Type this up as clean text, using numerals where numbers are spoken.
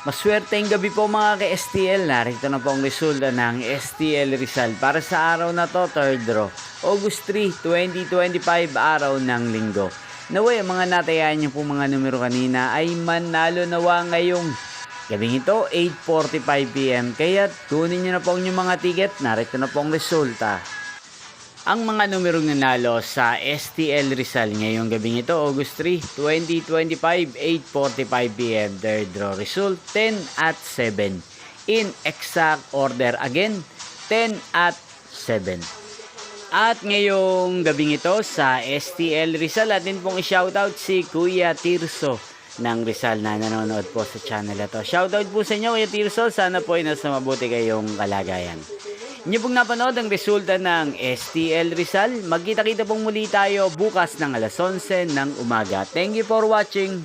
Maswerteng gabi po mga ka-STL. Narito na po ang resulta ng STL Rizal para sa araw na to, third draw. August 3, 2025, araw ng linggo. Naway, ang mga natayaan niyo po mga numero kanina ay manalo nawa ngayong gabing ito, 8:45 PM. Kaya tunin niyo na po ang inyong mga ticket. Narito na po ang resulta. Ang mga numerong nanalo sa STL Rizal ngayong gabing ito, August 3, 2025, 8:45 PM. Third draw result, 10 at 7. In exact order again, 10 at 7. At ngayong gabing ito sa STL Rizal, atin pong i-shoutout si Kuya Tirso ng Rizal na nanonood po sa channel na to. Shoutout po sa inyo Kuya Tirso, sana po ay nasa mabuti kayong kalagayan. Inyo pong napanood ang resulta ng STL Rizal. Magkita-kita pong muli tayo bukas ng alas 11 ng umaga. Thank you for watching.